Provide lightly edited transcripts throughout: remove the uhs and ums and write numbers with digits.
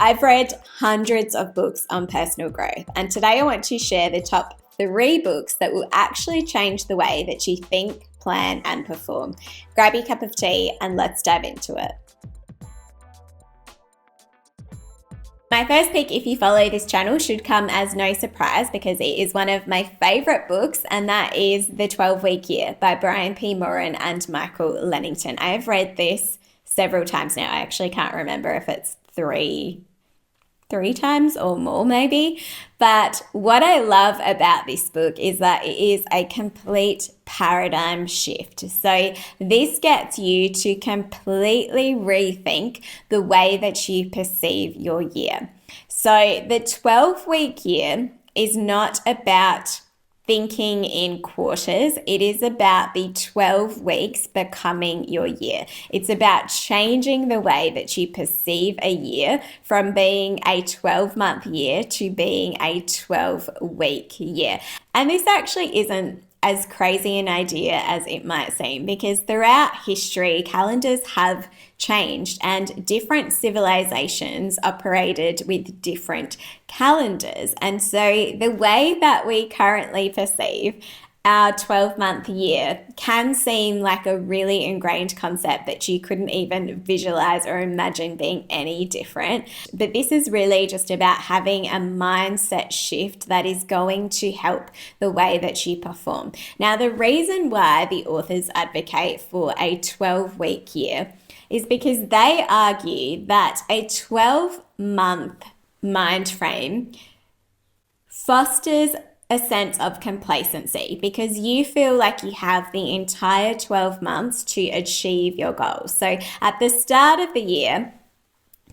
I've read hundreds of books on personal growth, and today I want to share the top 3 books that will actually change the way that you think, plan, and perform. Grab your cup of tea and let's dive into it. My first pick, if you follow this channel, should come as no surprise because it is one of my favorite books, and that is The 12-Week Year by Brian P. Moran and Michael Lennington. I have read this several times now. I actually can't remember if it's three times or more maybe. But what I love about this book is that it is a complete paradigm shift. So this gets you to completely rethink the way that you perceive your year. So the 12-week year is not about thinking in quarters. It is about the 12 weeks becoming your year. It's about changing the way that you perceive a year from being a 12-month year to being a 12-week year. And this actually isn't as crazy an idea as it might seem, because throughout history, calendars have changed and different civilizations operated with different calendars. And so the way that we currently perceive our 12-month year can seem like a really ingrained concept that you couldn't even visualize or imagine being any different. But this is really just about having a mindset shift that is going to help the way that you perform. Now, the reason why the authors advocate for a 12-week year is because they argue that a 12-month mind frame fosters a sense of complacency because you feel like you have the entire 12 months to achieve your goals. So at the start of the year,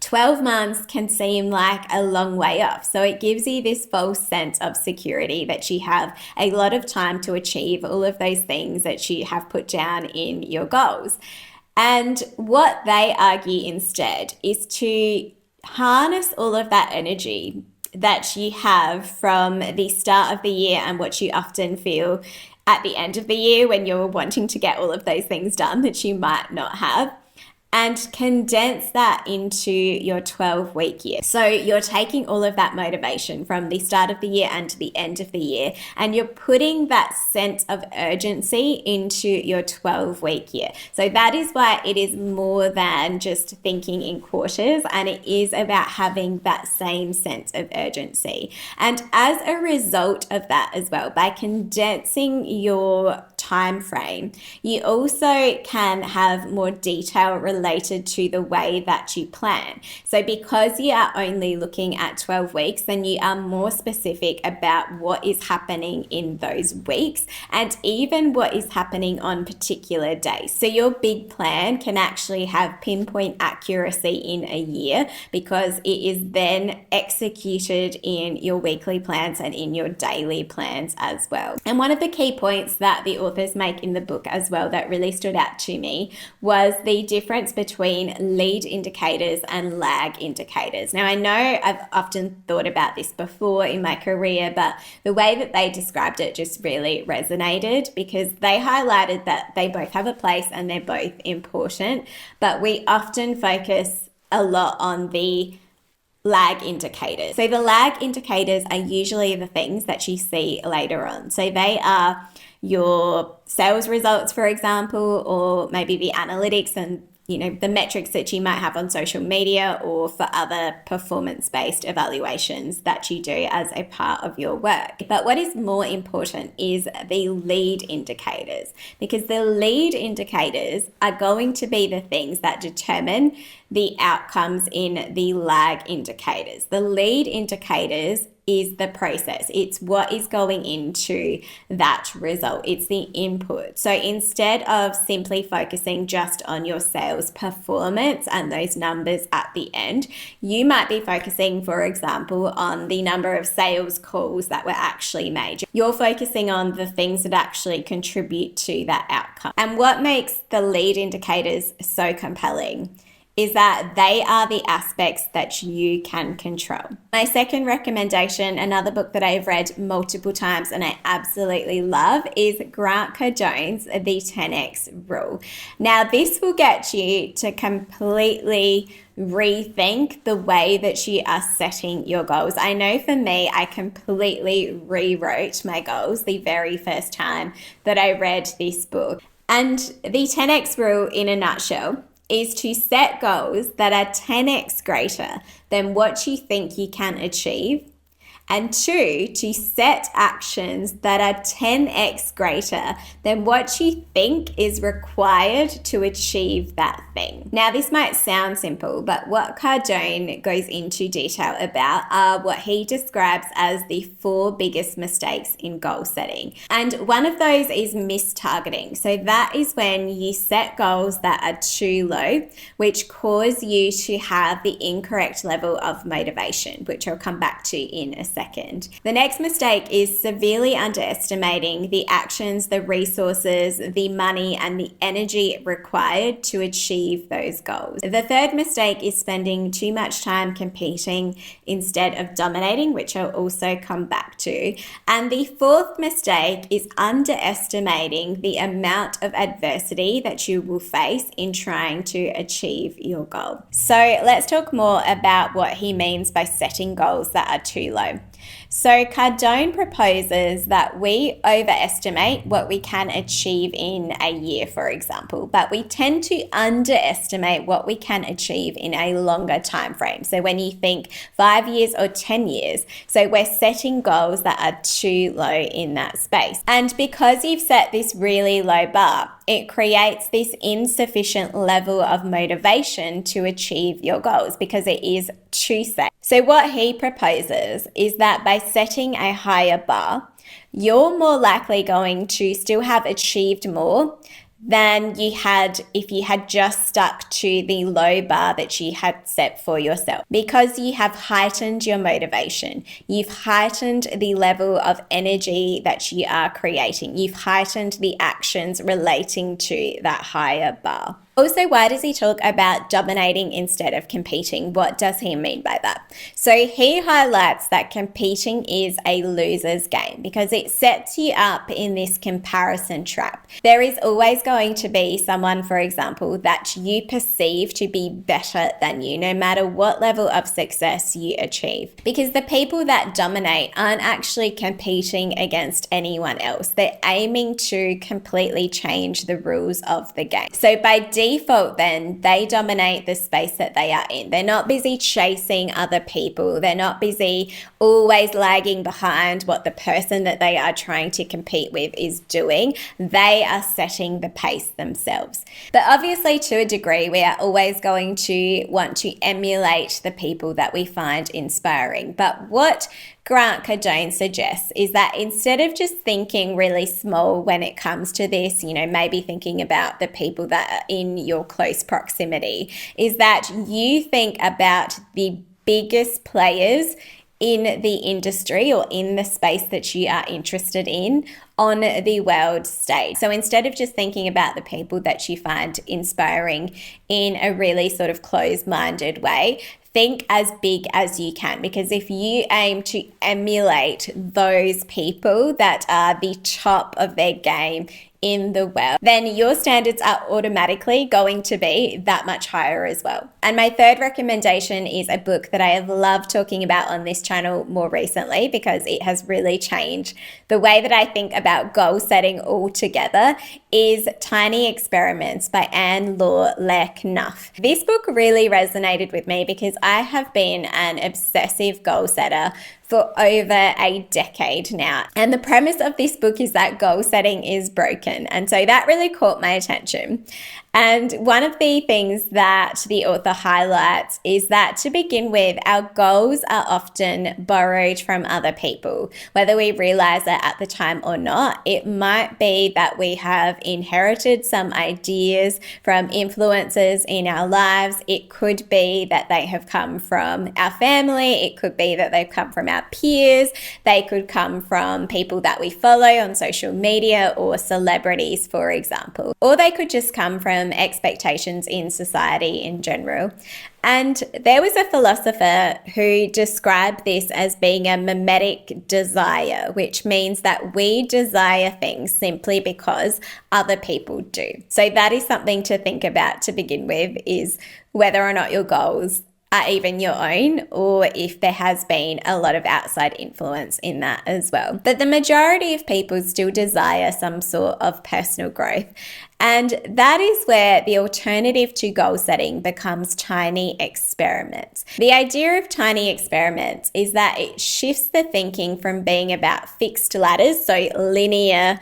12 months can seem like a long way off. So it gives you this false sense of security that you have a lot of time to achieve all of those things that you have put down in your goals. And what they argue instead is to harness all of that energy that you have from the start of the year and what you often feel at the end of the year when you're wanting to get all of those things done that you might not have, and condense that into your 12-week year. So you're taking all of that motivation from the start of the year and to the end of the year, and you're putting that sense of urgency into your 12-week year. So that is why it is more than just thinking in quarters, and it is about having that same sense of urgency. And as a result of that as well, by condensing your time frame, you also can have more detail related to the way that you plan. So because you are only looking at 12 weeks, then you are more specific about what is happening in those weeks and even what is happening on particular days. So your big plan can actually have pinpoint accuracy in a year because it is then executed in your weekly plans and in your daily plans as well. And one of the key points that the authors make in the book as well that really stood out to me was the difference between lead indicators and lag indicators. Now, I know I've often thought about this before in my career, but the way that they described it just really resonated because they highlighted that they both have a place and they're both important, but we often focus a lot on the lag indicators. So the lag indicators are usually the things that you see later on. So they are your sales results, for example, or maybe the analytics and the metrics that you might have on social media or for other performance-based evaluations that you do as a part of your work. But what is more important is the lead indicators, because the lead indicators are going to be the things that determine the outcomes in the lag indicators. The lead indicators is the process. It's what is going into that result. It's the input. So instead of simply focusing just on your sales performance and those numbers at the end, you might be focusing, for example, on the number of sales calls that were actually made. You're focusing on the things that actually contribute to that outcome. And what makes the lead indicators so compelling is that they are the aspects that you can control. My second recommendation, another book that I've read multiple times and I absolutely love, is Grant Cardone's The 10X Rule. Now, this will get you to completely rethink the way that you are setting your goals. I know for me, I completely rewrote my goals the very first time that I read this book. And the 10X Rule, in a nutshell, is to set goals that are 10x greater than what you think you can achieve. And 2, to set actions that are 10x greater than what you think is required to achieve that thing. Now, this might sound simple, but what Cardone goes into detail about are what he describes as the 4 biggest mistakes in goal setting. And one of those is mistargeting. So that is when you set goals that are too low, which cause you to have the incorrect level of motivation, which I'll come back to in a second. The next mistake is severely underestimating the actions, the resources, the money, and the energy required to achieve those goals. The third mistake is spending too much time competing instead of dominating, which I'll also come back to. And the fourth mistake is underestimating the amount of adversity that you will face in trying to achieve your goal. So let's talk more about what he means by setting goals that are too low. So Cardone proposes that we overestimate what we can achieve in a year, for example, but we tend to underestimate what we can achieve in a longer time frame. So when you think 5 years or 10 years, so we're setting goals that are too low in that space. And because you've set this really low bar, it creates this insufficient level of motivation to achieve your goals because it is too safe. So what he proposes is that by setting a higher bar, you're more likely going to still have achieved more than you had if you had just stuck to the low bar that you had set for yourself, because you have heightened your motivation. You've heightened the level of energy that you are creating. You've heightened the actions relating to that higher bar. Also, why does he talk about dominating instead of competing? What does he mean by that? So he highlights that competing is a loser's game because it sets you up in this comparison trap. There is always going to be someone, for example, that you perceive to be better than you, no matter what level of success you achieve. Because the people that dominate aren't actually competing against anyone else. They're aiming to completely change the rules of the game. So by default, then, they dominate the space that they are in. They're not busy chasing other people. They're not busy always lagging behind what the person that they are trying to compete with is doing. They are setting the pace themselves. But obviously, to a degree, we are always going to want to emulate the people that we find inspiring. But what Grant Cardone suggests is that instead of just thinking really small when it comes to this, maybe thinking about the people that are in your close proximity, is that you think about the biggest players in the industry or in the space that you are interested in on the world stage. So instead of just thinking about the people that you find inspiring in a really sort of closed-minded way, think as big as you can, because if you aim to emulate those people that are the top of their game in the world, then your standards are automatically going to be that much higher as well. And my third recommendation is a book that I have loved talking about on this channel more recently because it has really changed the way that I think about goal setting altogether, is Tiny Experiments by Anne-Laure Cunff. This book really resonated with me because I have been an obsessive goal setter for over a decade now. And the premise of this book is that goal setting is broken. And so that really caught my attention. And one of the things that the author highlights is that, to begin with, our goals are often borrowed from other people, whether we realize it at the time or not. It might be that we have inherited some ideas from influences in our lives. It could be that they have come from our family. It could be that they've come from our peers. They could come from people that we follow on social media or celebrities, for example. Or they could just come from expectations in society in general. And there was a philosopher who described this as being a mimetic desire, which means that we desire things simply because other people do. So that is something to think about to begin with, is whether or not your goals are even your own, or if there has been a lot of outside influence in that as well. But the majority of people still desire some sort of personal growth. And that is where the alternative to goal setting becomes tiny experiments. The idea of tiny experiments is that it shifts the thinking from being about fixed ladders, so linear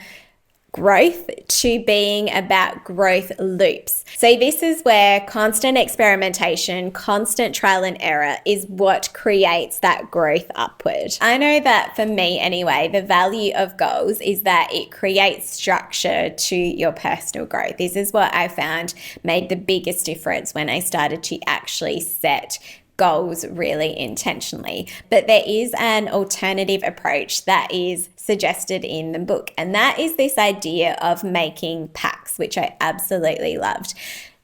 growth, to being about growth loops. So this is where constant experimentation, constant trial and error is what creates that growth upward. I know that for me anyway, the value of goals is that it creates structure to your personal growth. This is what I found made the biggest difference when I started to actually set goals really intentionally. But there is an alternative approach that is suggested in the book, and that is this idea of making pacts, which I absolutely loved.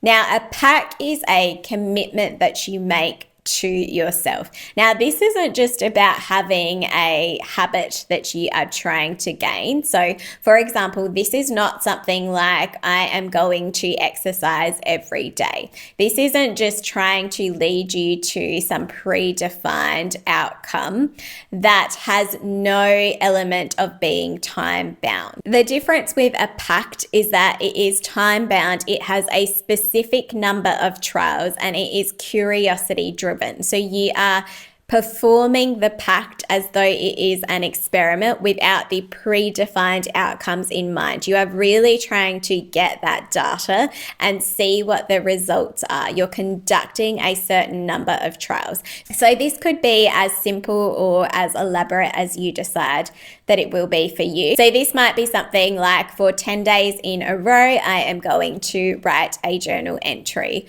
Now, a pact is a commitment that you make to yourself. Now, this isn't just about having a habit that you are trying to gain. So, for example, this is not something like I am going to exercise every day. This isn't just trying to lead you to some predefined outcome that has no element of being time bound. The difference with a pact is that it is time bound. It has a specific number of trials and it is curiosity driven. So you are performing the pact as though it is an experiment without the predefined outcomes in mind. You are really trying to get that data and see what the results are. You're conducting a certain number of trials. So this could be as simple or as elaborate as you decide that it will be for you. So this might be something like, for 10 days in a row, I am going to write a journal entry.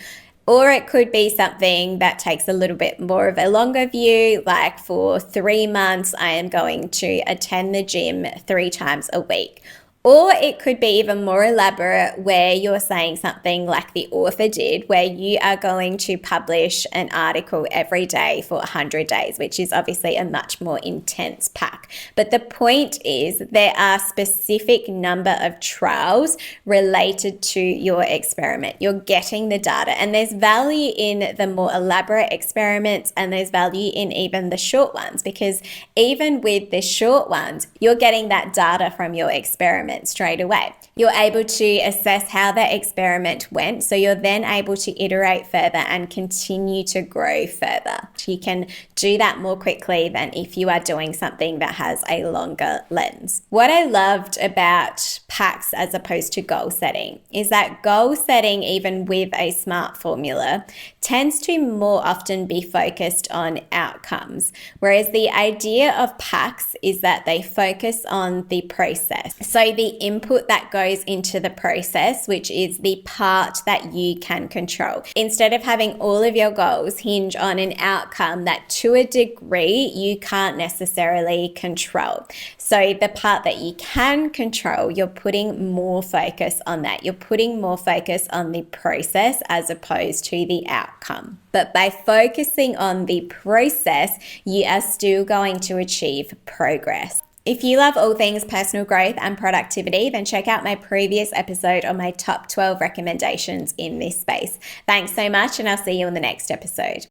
Or it could be something that takes a little bit more of a longer view, like for 3 months, I am going to attend the gym 3 times a week. Or it could be even more elaborate, where you're saying something like the author did, where you are going to publish an article every day for 100 days, which is obviously a much more intense pack. But the point is, there are specific number of trials related to your experiment. You're getting the data, and there's value in the more elaborate experiments, and there's value in even the short ones, because even with the short ones, you're getting that data from your experiment straight away. You're able to assess how that experiment went, so you're then able to iterate further and continue to grow further. You can do that more quickly than if you are doing something that has a longer lens. What I loved about pacts as opposed to goal setting is that goal setting, even with a SMART formula, tends to more often be focused on outcomes, whereas the idea of pacts is that they focus on the process. So the input that goes into the process, which is the part that you can control. Instead of having all of your goals hinge on an outcome that to a degree you can't necessarily control. So the part that you can control, you're putting more focus on that. You're putting more focus on the process as opposed to the outcome. But by focusing on the process, you are still going to achieve progress. If you love all things personal growth and productivity, then check out my previous episode on my top 12 recommendations in this space. Thanks so much, and I'll see you in the next episode.